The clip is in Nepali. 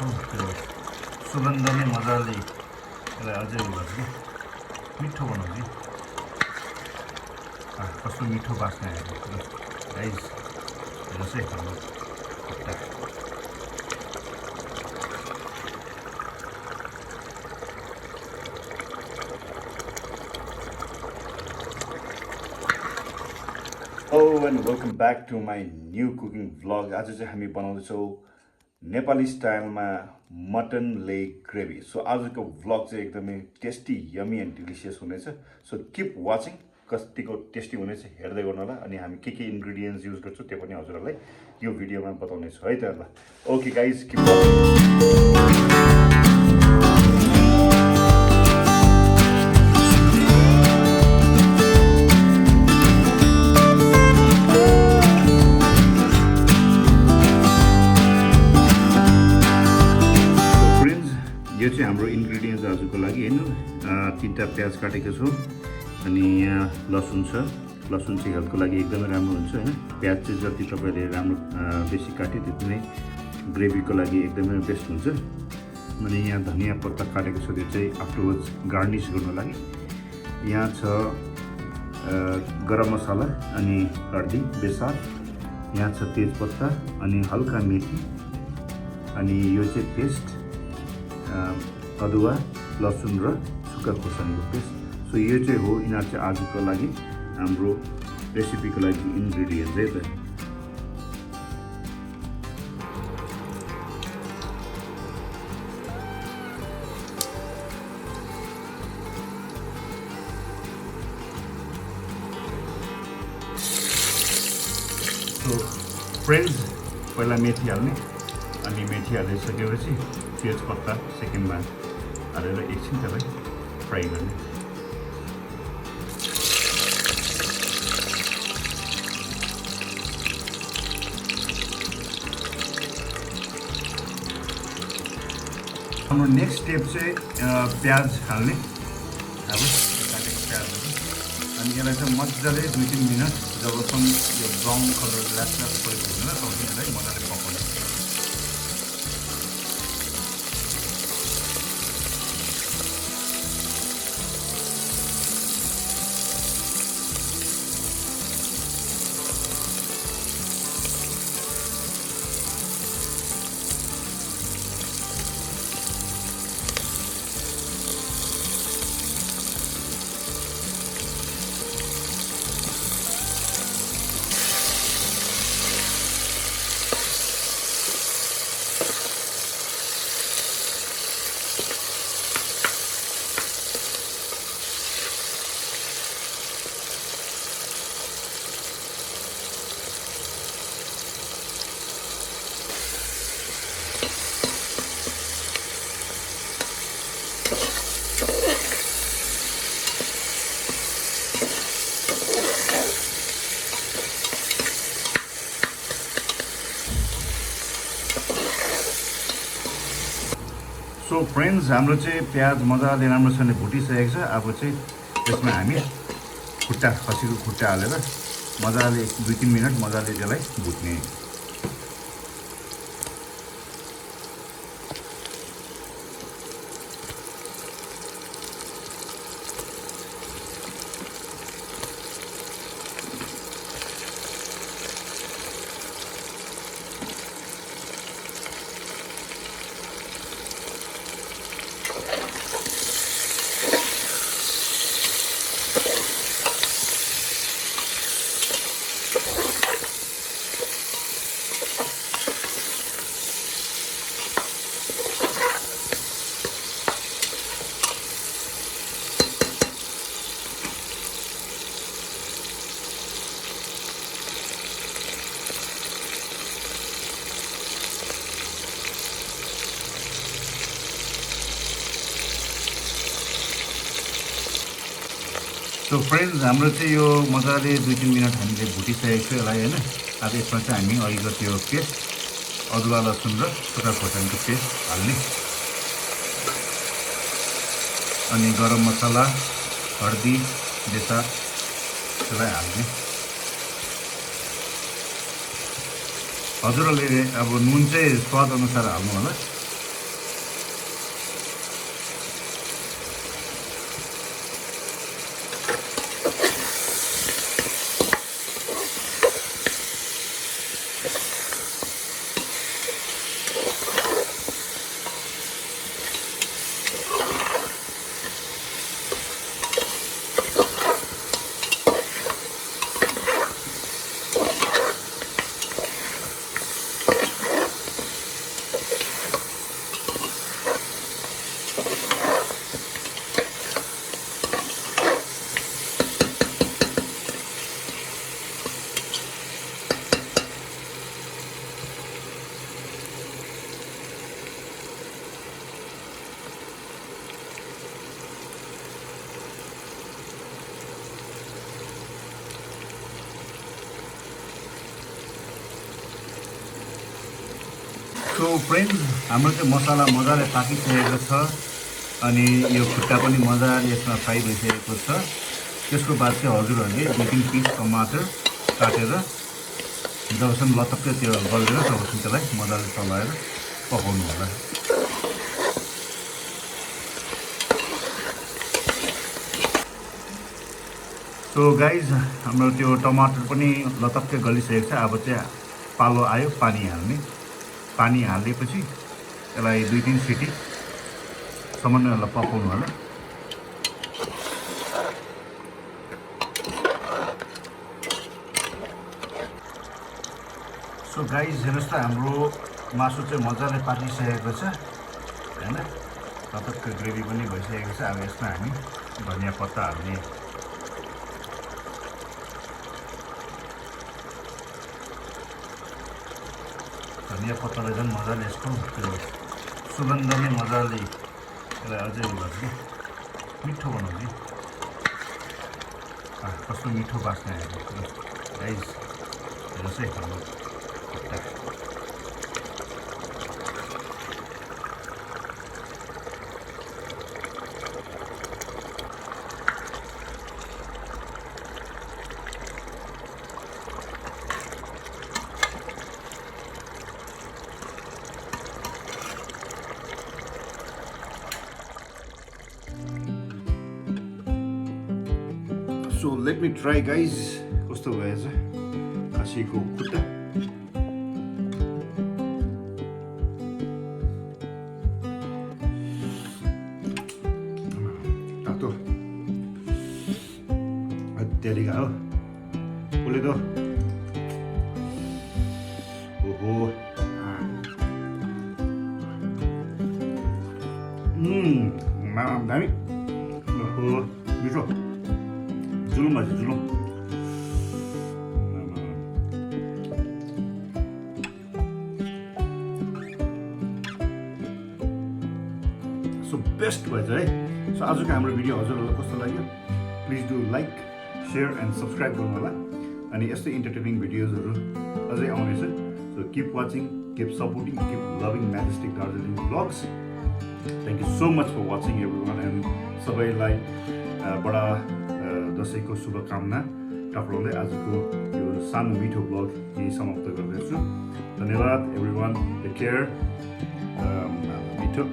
त्यो सुगन्धले मजाले यसलाई अझै उयो गर्छ कि मिठो बनाउँछ कि कस्तो मिठो बास्ना आएको गाइस हेर्नुहोस् है हाम्रो खुट्टा and welcome back to my new cooking vlog. आज चाहिँ हामी बनाउँदैछौँ नेपाली स्टाइलमा मटन लेग ग्रेभी। सो आजको भ्लग चाहिँ एकदमै टेस्टी यमी एन्ड डिलिसियस हुनेछ। सो किप वाचिङ, कतिको टेस्टी हुनेछ हेर्दै गर्नु होला। अनि हामी के इन्ग्रिडियन्ट्स युज गर्छौँ त्यो पनि हजुरहरूलाई यो भिडियोमा बताउनेछु है त ल। Okay guys, keep watching. यो चाहिँ हाम्रो इन्ग्रिडियन्ट्स आजको लागि होइन। 3टा प्याज काटेको छु, अनि यहाँ लसुन छ। लसुन चाहिँ हेल्थको लागि एकदमै राम्रो हुन्छ होइन। प्याज चाहिँ जति तपाईँले राम्रो बेसी काट्यो त्यति नै ग्रेभीको लागि एकदमै बेस्ट हुन्छ। अनि यहाँ धनियाँ पत्ता काटेको छु, त्यो चाहिँ आफ्टरवर्ड्स गार्निस गर्नु लागि। यहाँ छ गरम मसला अनि हर्दी बेसार। यहाँ छ तेजपत्ता अनि हल्का मेथी। अनि यो चाहिँ पेस्ट अदुवा लसुन र सुक्खा खुर्सानीको पेस्ट। सो यो चाहिँ हो, यिनीहरू चाहिँ आजको लागि हाम्रो रेसिपीको लागि इन्ग्रिडियन्ट्स है त। सो फ्रेन्ड्स, पहिला मेथी हाल्ने, अनि मेथी हालिसकेपछि तेजपत्ता सेकेन्डमा हालेर एकछिन त्यसलाई फ्राई गर्ने। हाम्रो नेक्स्ट स्टेप चाहिँ प्याज हाल्ने। अब काटेको प्याजहरू, अनि यसलाई चाहिँ मजाले 2-3 मिनट जबसम्म यो ब्राउन कलर लाग्छ परेको हुँदैन तबसम्म यसलाई मजाले पकाउने। सो फ्रेन्ड्स, हाम्रो चाहिँ प्याज मजाले राम्रोसँगले भुटिसकेको छ। अब चाहिँ त्यसमा हामी खसीको खुट्टा हालेर मजाले 2-3 मिनट मजाले त्यसलाई भुट्ने। सो फ्रेन्ड्स, हाम्रो चाहिँ यो मजाले 2-3 मिनट हामीले भुटिसकेको छ यसलाई होइन। अब यसमा चाहिँ हामी अघिको त्यो पेस्ट अदुवा लसुन र सुक्खा खोर्सानीको पेस्ट हाल्ने, अनि गरम मसला हर्दी बेसार त्यसलाई हाल्ने। हजुरहरूले अब नुन चाहिँ स्वाद अनुसार हाल्नु होला। सो फ्रेन्ड्स हाम्रो चाहिँ मसला मजाले पाकिसकेको छ अनि यो खुट्टा पनि मजाले यसमा फ्राई भइसकेको छ। त्यसको बाद चाहिँ हजुरहरूले 2-3 पिस टमाटर काटेर जबसम्म लतक्कै त्यो गल्दैन तबसम्म त्यसलाई मजाले चलाएर पकाउनु होला। सो गाइज हाम्रो त्यो टमाटर पनि लतक्कै गलिसकेको छ। अब चाहिँ पालो आयो पानी हाल्ने। पानी हालेपछि यसलाई 2-3 सिटीसम्म यसलाई पकाउनु होला। सो गाइज हेर्नुहोस् त हाम्रो मासु चाहिँ मजाले पाकिसकेको छ हैन, लतक्कै ग्रेभी पनि भइसकेको छ। अब यसमा हामी धनियाँ पत्ता हाल्ने। धनियाँ पत्ताले झन् मजाले यसको त्यो सुगन्ध नै मजाले यसलाई अझै गर्छ, मिठो बनाउँछ। कस्तो मिठो बास्ना आएको गाइस, हेर्नुहोस् है हाम्रो खुट्टा। So let me try guys, कस्तो भएछ खसीको खुट्टा। तातो अत्याधिक हो पोलेको। ओहो दामी। ओहो मिठो, जुलुम हजुर जुलुम। सो बेस्ट भएछ है। सो आजको हाम्रो भिडियो हजुरहरूलाई कस्तो लाग्यो please do like share and subscribe गर्नु होला। अनि यस्तै इन्टरटेनिङ भिडियोजहरू अझै आउनेछ। So keep watching, keep supporting, keep loving majestic Darjeeling blogs. Thank you so much for watching everyone and सबैलाई बडा दसैँको शुभकामना टक्राउँदै आजको यो सानो मिठो ब्लग यही समाप्त गर्दैछु। धन्यवाद एभ्रिवान, टेक केयर, मिठो।